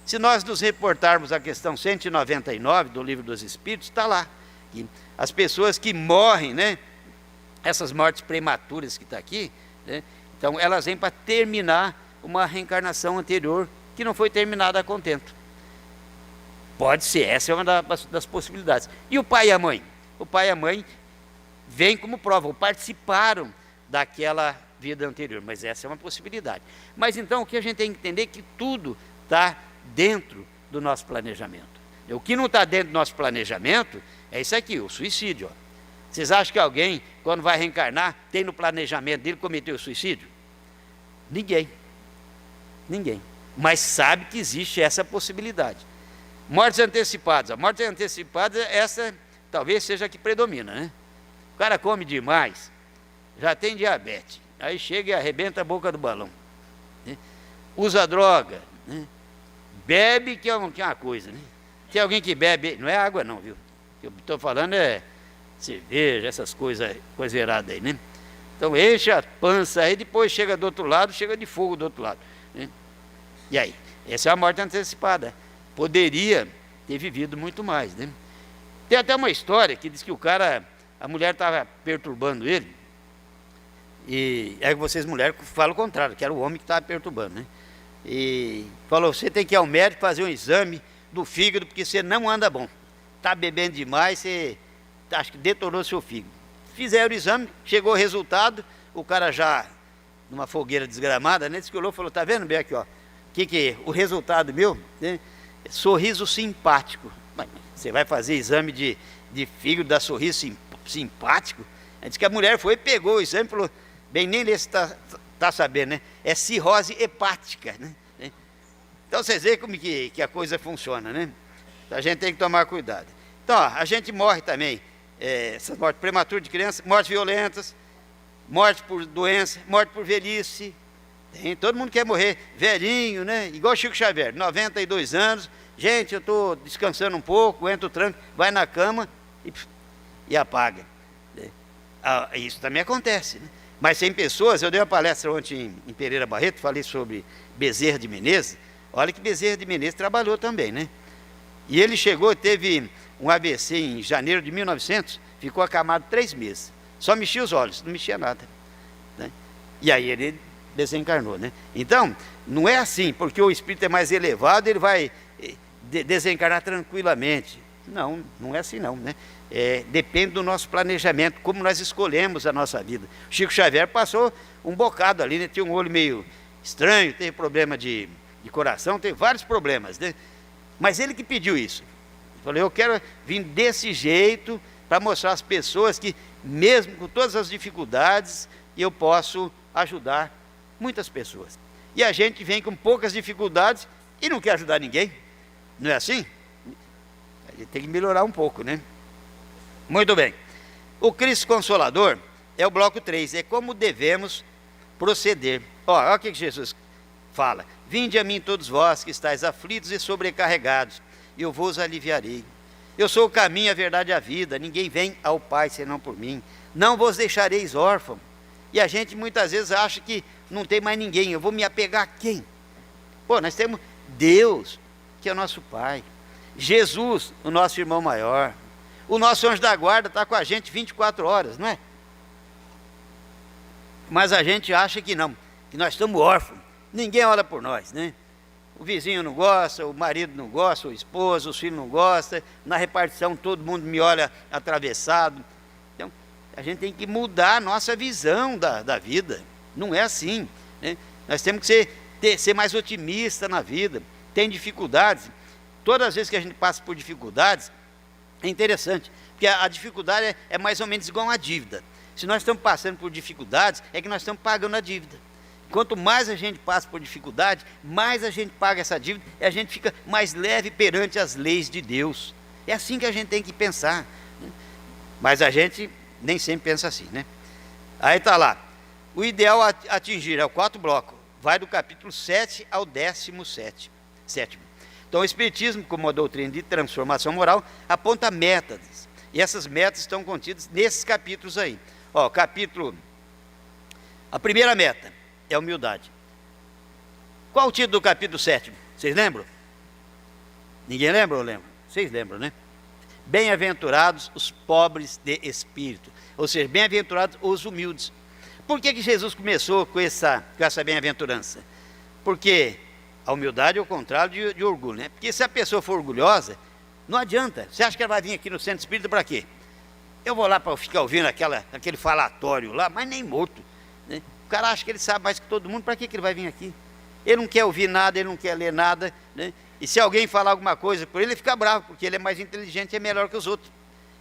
Se nós nos reportarmos a questão 199 do Livro dos Espíritos, está lá. E as pessoas que morrem, né? Essas mortes prematuras que está aqui, né? Então elas vêm para terminar uma reencarnação anterior que não foi terminada a contento. Pode ser, essa é uma das possibilidades. E o pai e a mãe? O pai e a mãe vêm como prova, ou participaram daquela vida anterior, mas essa é uma possibilidade. Mas então o que a gente tem que entender é que tudo está dentro do nosso planejamento. O que não está dentro do nosso planejamento é isso aqui, o suicídio. Ó. Vocês acham que alguém, quando vai reencarnar, tem no planejamento dele cometer o suicídio? Ninguém. Ninguém. Mas sabe que existe essa possibilidade. Mortes antecipadas. A morte antecipada, essa talvez seja a que predomina, né? O cara come demais, já tem diabetes, aí chega e arrebenta a boca do balão, né? Usa droga, né? Bebe, que é uma coisa, né? Tem alguém que bebe, não é água não, viu? O que eu estou falando é cerveja, essas coisas erradas aí, né? Então enche a pança aí, depois chega do outro lado, chega de fogo do outro lado, né? E aí? Essa é a morte antecipada. Poderia ter vivido muito mais, né? Tem até uma história que diz que a mulher estava perturbando ele, e é que vocês mulheres falam o contrário, que era o homem que estava perturbando, né? E falou, você tem que ir ao médico fazer um exame do fígado, porque você não anda bom, está bebendo demais, você acho que detonou seu fígado. Fizeram o exame, chegou o resultado, o cara já, numa fogueira desgramada, né, disse que olhou e falou, tá vendo bem aqui, ó, que o resultado meu, né, é sorriso simpático. Mas você vai fazer exame de fígado, dar sorriso simpático? Aí disse que a mulher foi, pegou o exame e falou, bem, nem nesse tá sabendo, né, é cirrose hepática, né? Então vocês veem como que a coisa funciona, né? Então, a gente tem que tomar cuidado. Então, ó, a gente morre também, essas mortes prematuras de crianças, mortes violentas, morte por doença, morte por velhice. Todo mundo quer morrer velhinho, né? Igual Chico Xavier, 92 anos. Gente, eu estou descansando um pouco, aguento o tranco, vai na cama e apaga. Isso também acontece, né? Mas tem pessoas, eu dei uma palestra ontem em Pereira Barreto, falei sobre Bezerra de Menezes. Olha que Bezerra de Menezes trabalhou também, né? E ele chegou, teve um AVC em janeiro de 1900, ficou acamado 3 meses. Só mexia os olhos, não mexia nada, né? E aí ele desencarnou, né? Então, não é assim, porque o espírito é mais elevado, ele vai desencarnar tranquilamente. Não, não é assim não, né? Depende do nosso planejamento, como nós escolhemos a nossa vida. Chico Xavier passou um bocado ali, né? Tinha um olho meio estranho, teve problema de coração, teve vários problemas, né? Mas ele que pediu isso. Ele falou, eu quero vir desse jeito para mostrar às pessoas que, mesmo com todas as dificuldades, eu posso ajudar muitas pessoas. E a gente vem com poucas dificuldades e não quer ajudar ninguém. Não é assim? A gente tem que melhorar um pouco, né? Muito bem. O Cristo Consolador é o bloco 3, é como devemos proceder. Olha o que Jesus fala. Vinde a mim todos vós que estáis aflitos e sobrecarregados, e eu vos aliviarei. Eu sou o caminho, a verdade e a vida, ninguém vem ao Pai senão por mim. Não vos deixareis órfãos. E a gente muitas vezes acha que não tem mais ninguém, eu vou me apegar a quem? Pô, nós temos Deus, que é o nosso Pai. Jesus, o nosso irmão maior. O nosso anjo da guarda está com a gente 24 horas, não é? Mas a gente acha que não, que nós estamos órfãos. Ninguém olha por nós, né? O vizinho não gosta, o marido não gosta, o esposo, os filhos não gostam. Na repartição todo mundo me olha atravessado. Então, a gente tem que mudar a nossa visão da vida. Não é assim, né? Nós temos que ser mais otimista na vida. Tem dificuldades. Todas as vezes que a gente passa por dificuldades, é interessante, porque a dificuldade é mais ou menos igual a uma dívida. Se nós estamos passando por dificuldades, é que nós estamos pagando a dívida. Quanto mais a gente passa por dificuldade, mais a gente paga essa dívida e a gente fica mais leve perante as leis de Deus. É assim que a gente tem que pensar, né? Mas a gente nem sempre pensa assim, né? Aí está lá, o ideal a atingir é o 4 blocos, vai do capítulo 7 ao 17º. Então o Espiritismo, como uma doutrina de transformação moral, aponta metas, e essas metas estão contidas nesses capítulos aí. Ó, a primeira meta é a humildade. Qual o título do capítulo 7? Vocês lembram? Ninguém lembra ou lembra? Vocês lembram, né? Bem-aventurados os pobres de espírito. Ou seja, bem-aventurados os humildes. Por que Jesus começou com essa bem-aventurança? Porque a humildade é o contrário de orgulho, né? Porque se a pessoa for orgulhosa, não adianta. Você acha que ela vai vir aqui no centro espírita para quê? Eu vou lá para ficar ouvindo aquele falatório lá, mas nem morto, né? O cara acha que ele sabe mais que todo mundo, para que ele vai vir aqui? Ele não quer ouvir nada, ele não quer ler nada, né? E se alguém falar alguma coisa por ele, ele fica bravo, porque ele é mais inteligente e é melhor que os outros.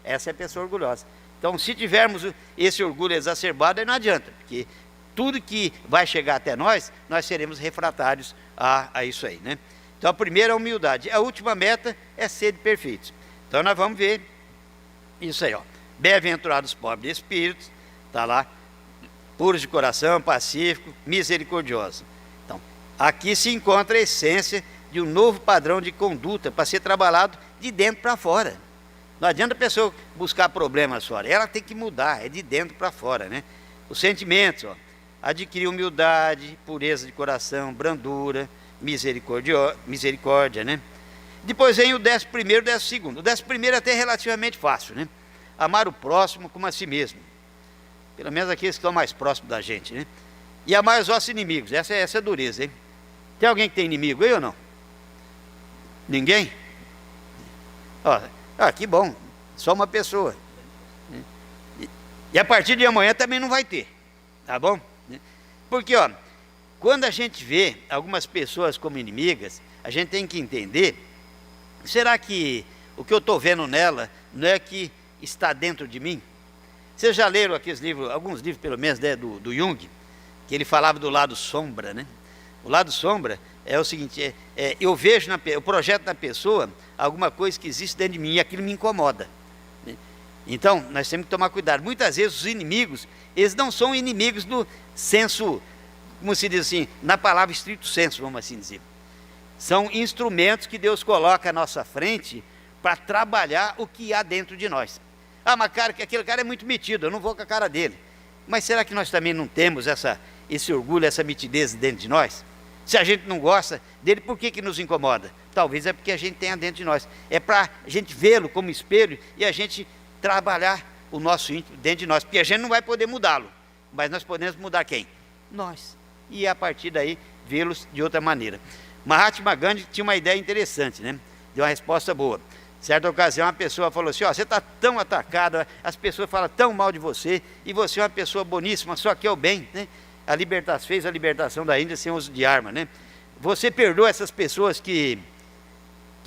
Essa é a pessoa orgulhosa. Então, se tivermos esse orgulho exacerbado, aí não adianta, porque tudo que vai chegar até nós seremos refratários a isso aí, né? Então, a primeira é a humildade. A última meta é ser perfeitos. Então, nós vamos ver isso aí, ó. Bem-aventurados pobres de espírito, está lá, puros de coração, pacífico, misericordioso. Então, aqui se encontra a essência de um novo padrão de conduta para ser trabalhado de dentro para fora. Não adianta a pessoa buscar problemas fora, ela tem que mudar, é de dentro para fora, né? Os sentimentos, ó, adquirir humildade, pureza de coração, brandura, misericórdia, né? Depois vem o 11º e o 12º. O 11º é até relativamente fácil, né? Amar o próximo como a si mesmo. Pelo menos aqueles que estão mais próximos da gente, né? E amar os nossos inimigos. Essa é dureza, hein? Tem alguém que tem inimigo aí ou não? Ninguém? Ó, que bom. Só uma pessoa. E a partir de amanhã também não vai ter. Tá bom? Porque, ó, quando a gente vê algumas pessoas como inimigas, a gente tem que entender, será que o que eu estou vendo nela não é que está dentro de mim? Vocês já leram aqueles livros, alguns livros pelo menos, né, do Jung, que ele falava do lado sombra, né? O lado sombra é o seguinte, eu vejo, eu projeto na pessoa alguma coisa que existe dentro de mim e aquilo me incomoda, né? Então, nós temos que tomar cuidado. Muitas vezes os inimigos, eles não são inimigos no senso, como se diz assim, na palavra estrito senso, vamos assim dizer. São instrumentos que Deus coloca à nossa frente para trabalhar o que há dentro de nós. Ah, mas cara, aquele cara é muito metido, eu não vou com a cara dele. Mas será que nós também não temos esse orgulho, essa mitidez dentro de nós? Se a gente não gosta dele, por que nos incomoda? Talvez é porque a gente tenha dentro de nós. É para a gente vê-lo como espelho e a gente trabalhar o nosso íntimo dentro de nós. Porque a gente não vai poder mudá-lo, mas nós podemos mudar quem? Nós. E a partir daí, vê-los de outra maneira. Mahatma Gandhi tinha uma ideia interessante, né? Deu uma resposta boa. Certa ocasião, uma pessoa falou assim, ó, você está tão atacado, as pessoas falam tão mal de você, e você é uma pessoa boníssima, só quer o bem, né? Fez a libertação da Índia sem uso de arma, né? Você perdoa essas pessoas que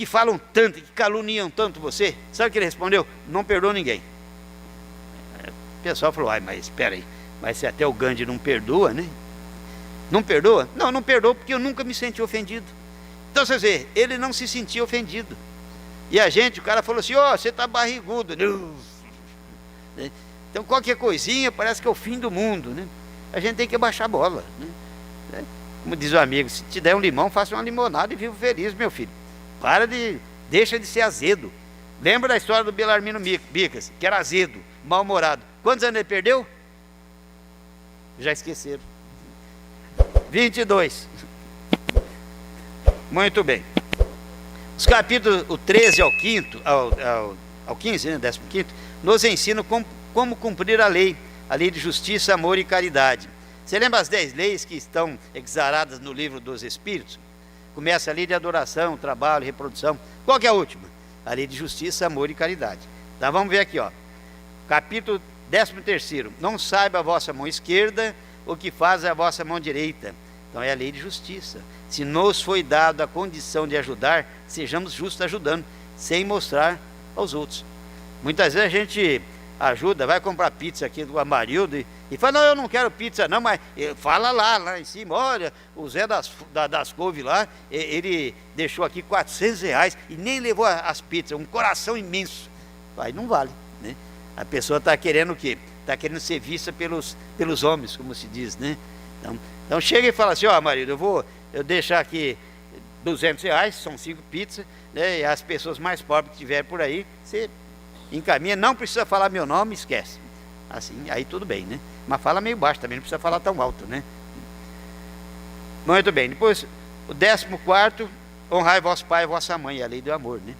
falam tanto, que caluniam tanto você? Sabe o que ele respondeu? Não perdoa ninguém. O pessoal falou, mas espera aí, mas se até o Gandhi não perdoa, né? Não perdoa? Não perdoa porque eu nunca me senti ofendido. Então, você vê, ele não se sentia ofendido. E o cara falou assim, você está barrigudo. Então, qualquer coisinha parece que é o fim do mundo, né? A gente tem que baixar a bola, né? Como diz o amigo, se te der um limão, faça uma limonada e viva feliz, meu filho. Deixa de ser azedo. Lembra da história do Belarmino Bicas, que era azedo, mal-humorado. Quantos anos ele perdeu? Já esqueceram. 22. Muito bem. Os capítulos o 13 ao 15, né, 15º, nos ensinam como cumprir a lei de justiça, amor e caridade. Você lembra as 10 leis que estão exaradas no livro dos Espíritos? Começa a lei de adoração, trabalho, reprodução. Qual que é a última? A lei de justiça, amor e caridade. Então vamos ver aqui, ó. Capítulo 13º. Não saiba a vossa mão esquerda o que faz a vossa mão direita. Então é a lei de justiça. Se nos foi dado a condição de ajudar, sejamos justos ajudando, sem mostrar aos outros. Muitas vezes a gente ajuda, vai comprar pizza aqui do Amarildo e fala, não, eu não quero pizza não, mas fala lá em cima, olha, o Zé das Couves lá, ele deixou aqui R$400 e nem levou as pizzas, um coração imenso. Aí não vale, né? A pessoa está querendo o quê? Está querendo ser vista pelos homens, como se diz, né? Então chega e fala assim, ó, Amarildo, eu deixar aqui R$200, são 5 pizzas, né? E as pessoas mais pobres que tiverem por aí, você encaminha, não precisa falar meu nome, esquece. Assim, aí tudo bem, né? Mas fala meio baixo também, não precisa falar tão alto, né? Muito bem, depois o 14º, honrai vosso pai e vossa mãe, a lei do amor, né?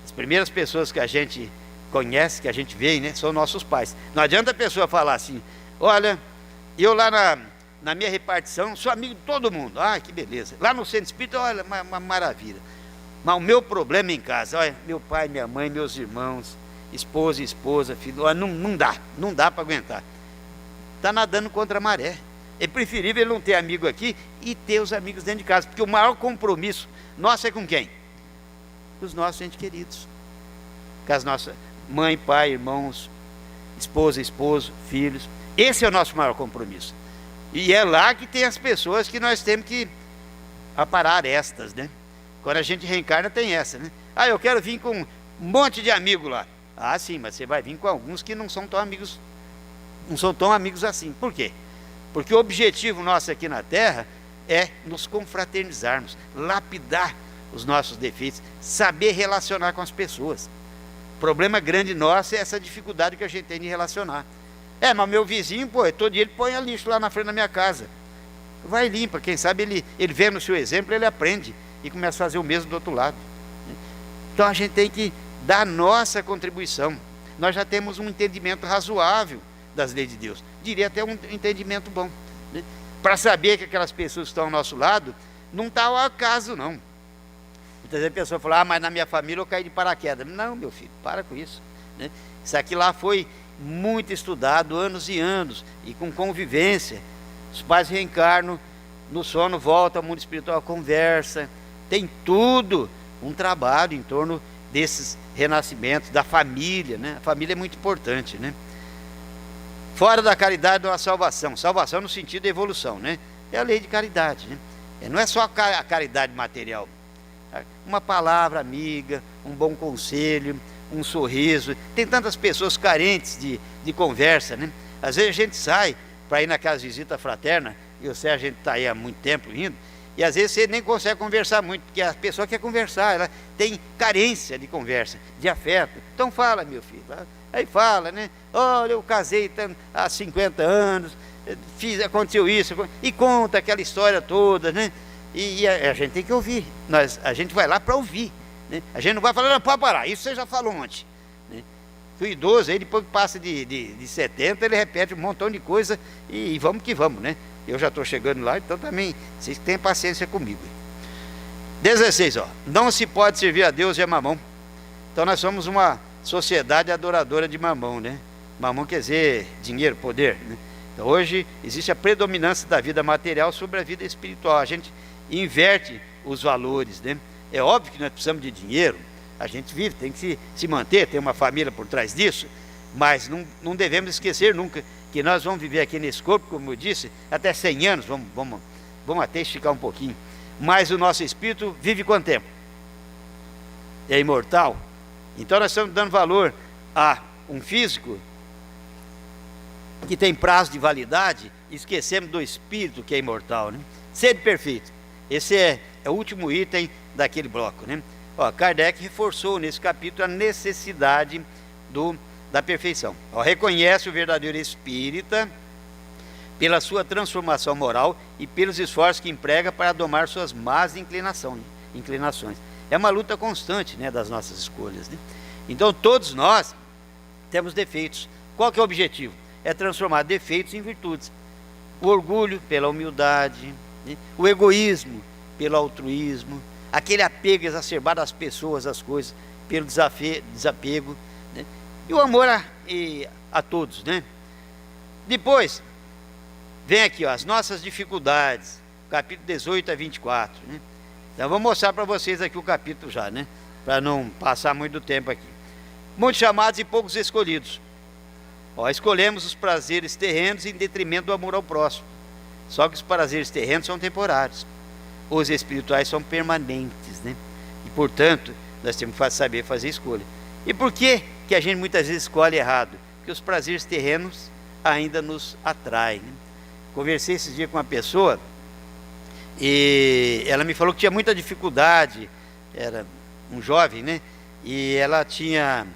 As primeiras pessoas que a gente conhece, que a gente vê, né, são nossos pais. Não adianta a pessoa falar assim, olha, eu lá na minha repartição sou amigo de todo mundo, que beleza. Lá no centro espírita, olha, uma maravilha. Mas o meu problema em casa, olha, meu pai, minha mãe, meus irmãos, esposa, filho, olha, não dá para aguentar. Está nadando contra a maré. É preferível ele não ter amigo aqui e ter os amigos dentro de casa, porque o maior compromisso nosso é com quem? Os nossos entes queridos. Com as nossas mãe, pai, irmãos, esposa, esposo, filhos. Esse é o nosso maior compromisso. E é lá que tem as pessoas que nós temos que aparar estas, né? Quando a gente reencarna tem essa, né? Eu quero vir com um monte de amigo lá. Sim, mas você vai vir com alguns que não são tão amigos assim. Por quê? Porque o objetivo nosso aqui na Terra é nos confraternizarmos, lapidar os nossos defeitos, saber relacionar com as pessoas. O problema grande nosso é essa dificuldade que a gente tem de relacionar. Mas meu vizinho, todo dia ele põe a lixo lá na frente da minha casa. Vai e limpa, quem sabe ele vendo o seu exemplo, ele aprende e começa a fazer o mesmo do outro lado. Então a gente tem que dar a nossa contribuição. Nós já temos um entendimento razoável das leis de Deus, diria até um entendimento bom, né? Para saber que aquelas pessoas que estão ao nosso lado não está ao acaso, não. Muitas vezes a pessoa fala, mas na minha família eu caí de paraquedas. Não, meu filho, para com isso, né? Isso aqui lá foi muito estudado, anos e anos, e com convivência. Os pais reencarnam, no sono volta ao mundo espiritual, conversa, tem tudo um trabalho em torno desses renascimentos, da família, né? A família é muito importante, né? Fora da caridade não há salvação. Salvação no sentido de evolução, né? É a lei de caridade, né? Não é só a caridade material. Uma palavra amiga, um bom conselho, um sorriso. Tem tantas pessoas carentes de conversa, né? Às vezes a gente sai para ir naquelas visitas fraternas, e você, a gente está aí há muito tempo indo, e às vezes você nem consegue conversar muito, porque a pessoa quer conversar, ela tem carência de conversa, de afeto. Então fala, meu filho. Aí fala, né? Olha, eu casei há 50 anos, aconteceu isso, e conta aquela história toda, né? E a gente tem que ouvir. A gente vai lá para ouvir, né? A gente não vai falar, não, pode parar, isso você já falou ontem, né? O idoso, aí depois que passa de 70, ele repete um montão de coisa e vamos que vamos, né? Eu já estou chegando lá, então também vocês tenham paciência comigo. 16, não se pode servir a Deus e a mamão. Então nós somos uma sociedade adoradora de mamão, né? Mamão quer dizer dinheiro, poder, né? Então hoje existe a predominância da vida material sobre a vida espiritual. A gente inverte os valores, né? É óbvio que nós precisamos de dinheiro, a gente vive, tem que se manter, tem uma família por trás disso, mas não devemos esquecer nunca que nós vamos viver aqui nesse corpo, como eu disse, até 100 anos, vamos até esticar um pouquinho, mas o nosso espírito vive quanto tempo? É imortal. Então nós estamos dando valor a um físico que tem prazo de validade, esquecemos do espírito que é imortal, né? Sede perfeito. Esse é o último item daquele bloco, né? Kardec reforçou nesse capítulo a necessidade da perfeição. Reconhece o verdadeiro espírita pela sua transformação moral e pelos esforços que emprega para domar suas más inclinações. inclinações. É uma luta constante, né, das nossas escolhas, né? Então todos nós temos defeitos. Qual que é o objetivo? É transformar defeitos em virtudes. O orgulho pela humildade, né? O egoísmo pelo altruísmo, aquele apego exacerbado às pessoas, às coisas, pelo desapego, né? E o amor a todos, né? Depois, vem aqui, ó, as nossas dificuldades, capítulo 18 a 24, né? Então, vou mostrar para vocês aqui o capítulo já, né? Para não passar muito tempo aqui. Muitos chamados e poucos escolhidos. Ó, escolhemos os prazeres terrenos em detrimento do amor ao próximo. Só que os prazeres terrenos são temporários. Os espirituais são permanentes, né? E, portanto, nós temos que saber fazer escolha. E por que a gente muitas vezes escolhe errado? Porque os prazeres terrenos ainda nos atraem, né? Conversei esses dias com uma pessoa e ela me falou que tinha muita dificuldade, era um jovem, né? E ela tinha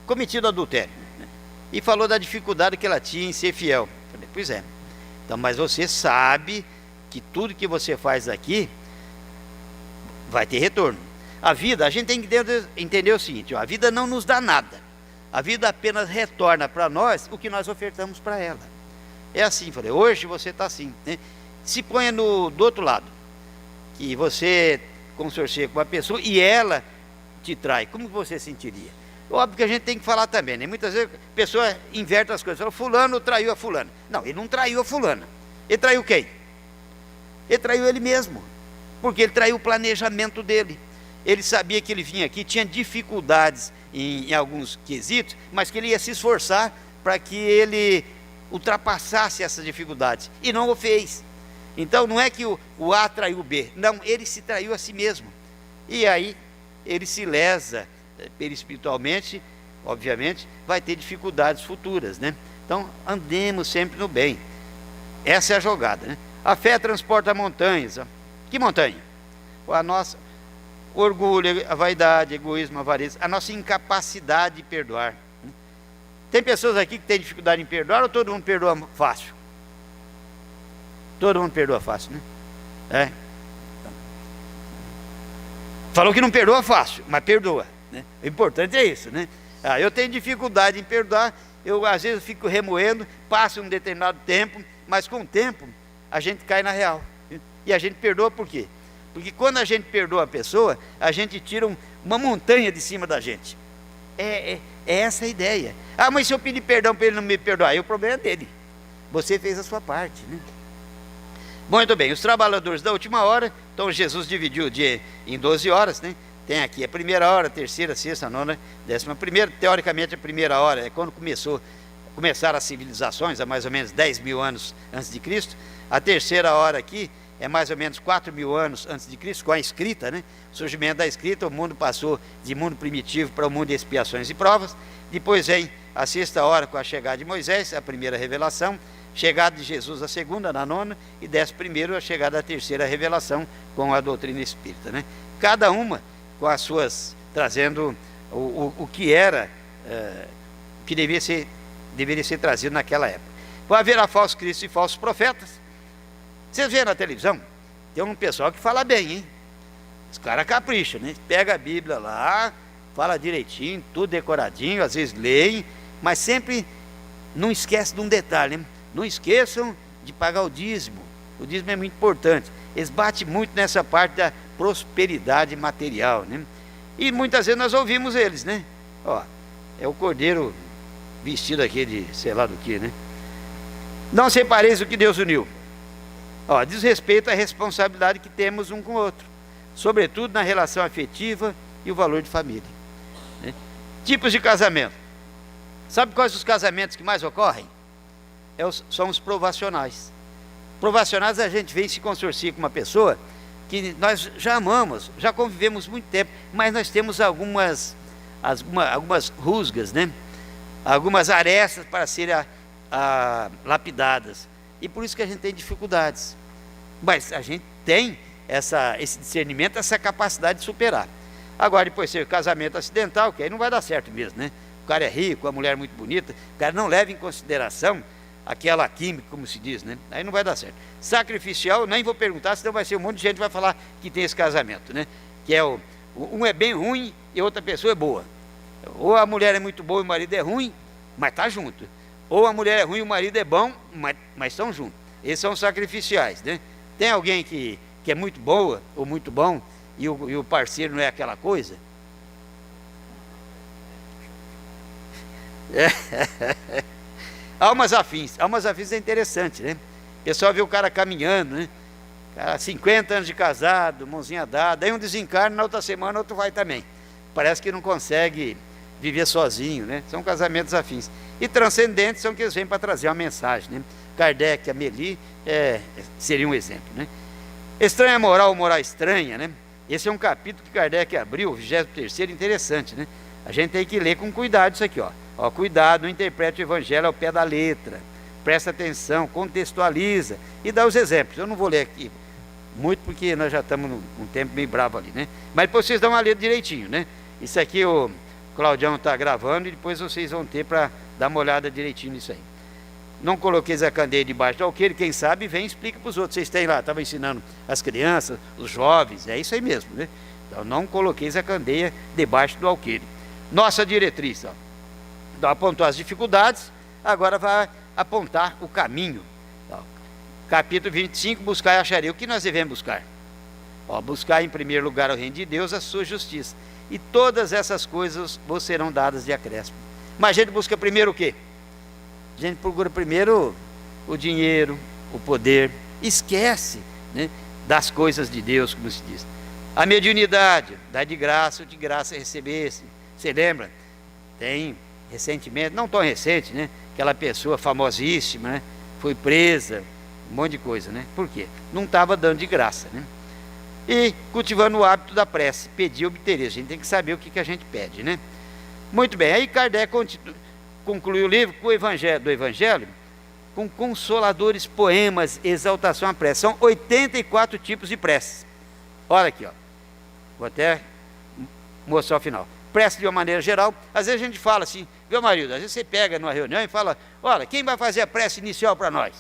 cometido adultério, né? E falou da dificuldade que ela tinha em ser fiel. Eu falei, pois é. Então, mas você sabe que tudo que você faz aqui vai ter retorno. A vida, a gente tem que entender o seguinte, ó, a vida não nos dá nada. A vida apenas retorna para nós o que nós ofertamos para ela. É assim, falei, hoje você está assim, né? Se ponha do outro lado, que você consorcia com uma pessoa e ela te trai, como você sentiria? Óbvio que a gente tem que falar também, né? Muitas vezes a pessoa inverte as coisas, fala, fulano traiu a fulana. Não, ele não traiu a fulana. Ele traiu quem? Ele traiu ele mesmo, porque ele traiu o planejamento dele. Ele sabia que ele vinha aqui, tinha dificuldades em alguns quesitos, mas que ele ia se esforçar para que ele ultrapassasse essas dificuldades, e não o fez. Então não é que o A traiu o B, não, ele se traiu a si mesmo, e aí ele se lesa perispiritualmente, obviamente, vai ter dificuldades futuras, né? Então andemos sempre no bem, essa é a jogada, né? A fé transporta montanhas. Ó. Que montanha? A nossa orgulho, a vaidade, egoísmo, a avareza, a nossa incapacidade de perdoar. Tem pessoas aqui que têm dificuldade em perdoar ou todo mundo perdoa fácil? Todo mundo perdoa fácil, né? É. Falou que não perdoa fácil, mas perdoa, né? O importante é isso, né? Eu tenho dificuldade em perdoar, eu às vezes fico remoendo, passa um determinado tempo, mas com o tempo a gente cai na real. E a gente perdoa por quê? Porque quando a gente perdoa a pessoa, a gente tira uma montanha de cima da gente. É essa a ideia. Ah, mas se eu pedir perdão para ele não me perdoar, aí o problema é dele. Você fez a sua parte, né? Muito bem, os trabalhadores da última hora, então Jesus dividiu o dia em 12 horas, né? Tem aqui a primeira hora, a terceira, a sexta, a nona, 11ª. Teoricamente a primeira hora é quando começaram as civilizações, há mais ou menos 10 mil anos antes de Cristo. A terceira hora aqui é mais ou menos 4 mil anos antes de Cristo, com a escrita, né? O surgimento da escrita, o mundo passou de mundo primitivo para o mundo de expiações e provas. Depois vem a sexta hora com a chegada de Moisés, a primeira revelação, chegada de Jesus a segunda, na nona, e 11º a chegada da terceira revelação com a doutrina espírita, né? Cada uma com as suas, trazendo o que era, o que deveria ser trazido naquela época. Vai haverá falsos cristos e falsos profetas. Vocês veem na televisão, tem um pessoal que fala bem, hein? Os caras capricham, né? Pega a Bíblia lá, fala direitinho, tudo decoradinho, às vezes leem, mas sempre não esquece de um detalhe, né? Não esqueçam de pagar o dízimo. O dízimo é muito importante. Eles batem muito nessa parte da prosperidade material, né? E muitas vezes nós ouvimos eles, né? Ó, é o cordeiro vestido aqui de sei lá do que, né? Não separeis o que Deus uniu. Ó, diz respeito à responsabilidade que temos um com o outro, sobretudo na relação afetiva e o valor de família, né? Tipos de casamento. Sabe quais os casamentos que mais ocorrem? São os provacionais. Provacionais, a gente vem se consorciar com uma pessoa que nós já amamos, já convivemos muito tempo, mas nós temos algumas rusgas, né? Algumas arestas para serem lapidadas, e por isso que a gente tem dificuldades. Mas a gente tem esse discernimento, essa capacidade de superar. Agora, depois ser casamento acidental, que aí não vai dar certo mesmo, né? O cara é rico, a mulher é muito bonita, o cara não leva em consideração aquela química, como se diz, né? Aí não vai dar certo. Sacrificial, nem vou perguntar, senão vai ser um monte de gente que vai falar que tem esse casamento, né? que é um é bem ruim e outra pessoa é boa. Ou a mulher é muito boa e o marido é ruim, mas está junto. Ou a mulher é ruim e o marido é bom, mas estão juntos. Esses são sacrificiais, né? Tem alguém que é muito boa ou muito bom e o parceiro não é aquela coisa? Almas afins. Almas afins é interessante, né? O pessoal vê o cara caminhando, né? Cara, 50 anos de casado, mãozinha dada, aí um desencarna, na outra semana outro vai também. Parece que não consegue viver sozinho, né? São casamentos afins. E transcendentes são que eles vêm para trazer uma mensagem, né? Kardec, Amélie, seria um exemplo, né? Estranha moral ou moral estranha, né? Esse é um capítulo que Kardec abriu, o 23º, interessante, né? A gente tem que ler com cuidado isso aqui, ó. Ó, cuidado, não interprete o evangelho ao pé da letra. Presta atenção, contextualiza e dá os exemplos. Eu não vou ler aqui muito porque nós já estamos num tempo meio bravo ali, né? Mas depois vocês dão uma lida direitinho, né? Isso aqui o Claudião está gravando e depois vocês vão ter para dar uma olhada direitinho nisso aí. Não coloqueis a candeia debaixo do alqueire, quem sabe vem e explica para os outros. Vocês têm lá, estava ensinando as crianças, os jovens, é isso aí mesmo, né? Então não coloqueis a candeia debaixo do alqueire. Nossa diretriz, ó, apontou as dificuldades, agora vai apontar o caminho. Ó, capítulo 25, buscar e acharia. O que nós devemos buscar? Ó, buscar em primeiro lugar o reino de Deus, a sua justiça. E todas essas coisas vos serão dadas de acréscimo. Mas a gente busca primeiro o quê? A gente procura primeiro o dinheiro, o poder, esquece, né, das coisas de Deus, como se diz. A mediunidade, dá de graça, o de graça recebesse. Você lembra? Tem recentemente, não tão recente, né? Aquela pessoa famosíssima, né? Foi presa, um monte de coisa, né? Por quê? Não estava dando de graça, né? E cultivando o hábito da prece, pedir e obter. A gente tem que saber o que a gente pede, né? Muito bem, aí Kardec conclui o livro com o Evangelho, com consoladores poemas, exaltação à prece. São 84 tipos de preces. Olha aqui, ó. Vou até mostrar ao final. Prece de uma maneira geral. Às vezes a gente fala assim, viu, marido? Às vezes você pega numa reunião e fala, olha, quem vai fazer a prece inicial para nós?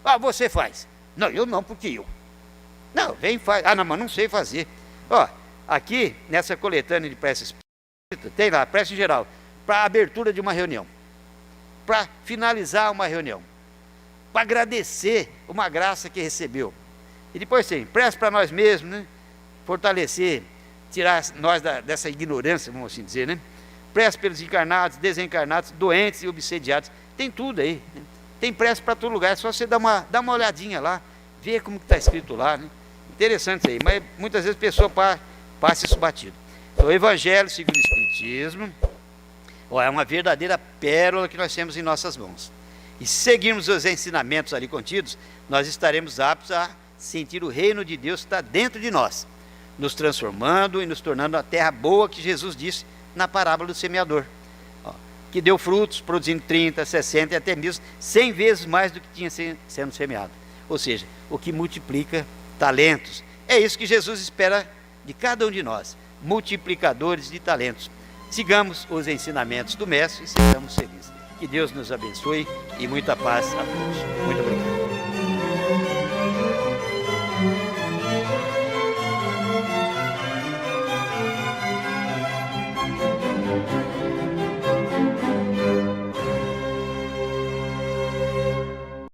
Ah, você faz. Não, eu não, porque eu. Não, vem e faz. Ah, não, mas não sei fazer. Ó, aqui, nessa coletânea de preces, tem lá, prece geral, para a abertura de uma reunião, para finalizar uma reunião, para agradecer uma graça que recebeu. E depois tem prece para nós mesmos, né? Fortalecer, tirar nós dessa ignorância, vamos assim dizer, né? Prece pelos encarnados, desencarnados, doentes e obsediados. Tem tudo aí, né? Tem prece para todo lugar, é só você dar uma olhadinha lá, ver como está escrito lá, né? Interessante isso aí, mas muitas vezes a pessoa passa isso batido. Então, o Evangelho segundo o Espiritismo, ó, é uma verdadeira pérola que nós temos em nossas mãos. E se seguirmos os ensinamentos ali contidos, nós estaremos aptos a sentir o reino de Deus que está dentro de nós, nos transformando e nos tornando a terra boa que Jesus disse na parábola do semeador, ó, que deu frutos, produzindo 30, 60 e até mesmo 100 vezes mais do que tinha sendo semeado. Ou seja, o que multiplica talentos. É isso que Jesus espera de cada um de nós, multiplicadores de talentos. Sigamos os ensinamentos do Mestre e sejamos felizes. Que Deus nos abençoe e muita paz a todos. Muito obrigado.